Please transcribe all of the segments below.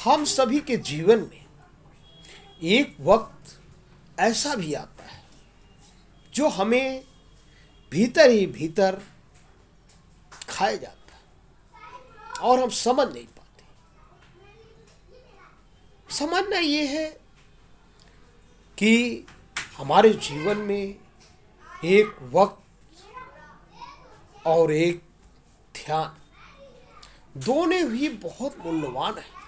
हम सभी के जीवन में एक वक्त ऐसा भी आता है जो हमें भीतर ही भीतर खाए जाता है और हम समझ नहीं पाते। समझना ये है कि हमारे जीवन में एक वक्त और एक ध्यान दोनों ही बहुत मूल्यवान है।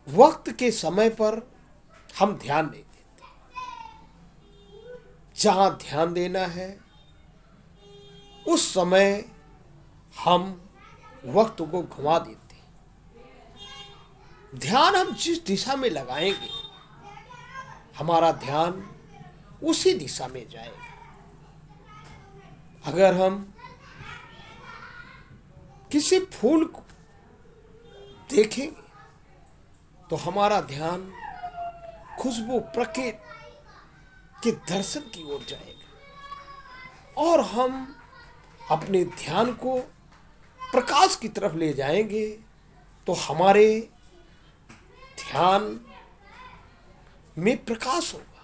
वक्त के समय पर हम ध्यान नहीं देते, जहां ध्यान देना है उस समय हम वक्त को घुमा देते। ध्यान हम जिस दिशा में लगाएंगे हमारा ध्यान उसी दिशा में जाएगा। अगर हम किसी फूल को देखेंगे तो हमारा ध्यान खुशबू प्रकृति के दर्शन की ओर जाएगा और हम अपने ध्यान को प्रकाश की तरफ ले जाएंगे तो हमारे ध्यान में प्रकाश होगा,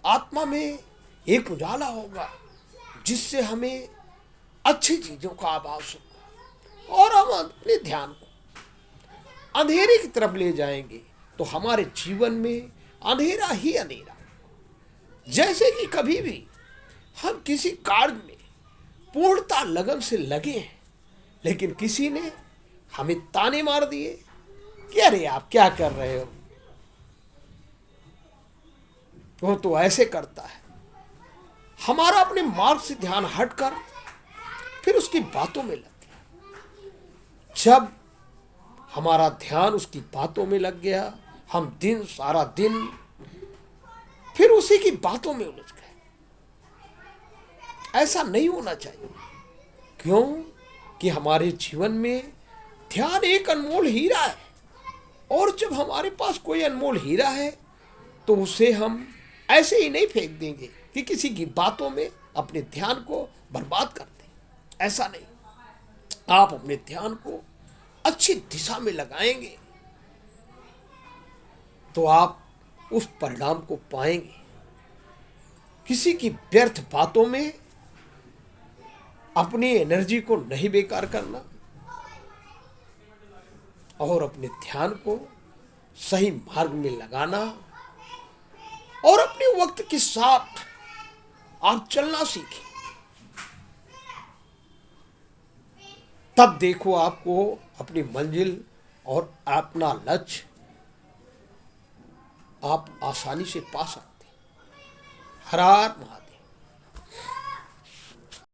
आत्मा में एक उजाला होगा जिससे हमें अच्छी चीजों का आभास होगा और हम अपने ध्यान को अंधेरे की तरफ ले जाएंगे तो हमारे जीवन में अंधेरा ही अंधेरा। जैसे कि कभी भी हम किसी कार्य में पूर्णता लगन से लगे हैं लेकिन किसी ने हमें ताने मार दिए कि अरे आप क्या कर रहे हो, वो तो ऐसे करता है। हमारा अपने मार्ग से ध्यान हटकर फिर उसकी बातों में लग गया। जब हमारा ध्यान उसकी बातों में लग गया हम सारा दिन फिर उसी की बातों में उलझ गए। ऐसा नहीं होना चाहिए। क्यों कि हमारे जीवन में ध्यान एक अनमोल हीरा है और जब हमारे पास कोई अनमोल हीरा है तो उसे हम ऐसे ही नहीं फेंक देंगे कि किसी की बातों में अपने ध्यान को बर्बाद कर दें। ऐसा नहीं, आप अपने ध्यान को अच्छी दिशा में लगाएंगे तो आप उस परिणाम को पाएंगे। किसी की व्यर्थ बातों में अपनी एनर्जी को नहीं बेकार करना और अपने ध्यान को सही मार्ग में लगाना और अपने वक्त के साथ आप चलना सीखें। तब देखो आपको अपनी मंजिल और अपना लक्ष्य आप आसानी से पा सकते। हर हर महादेव।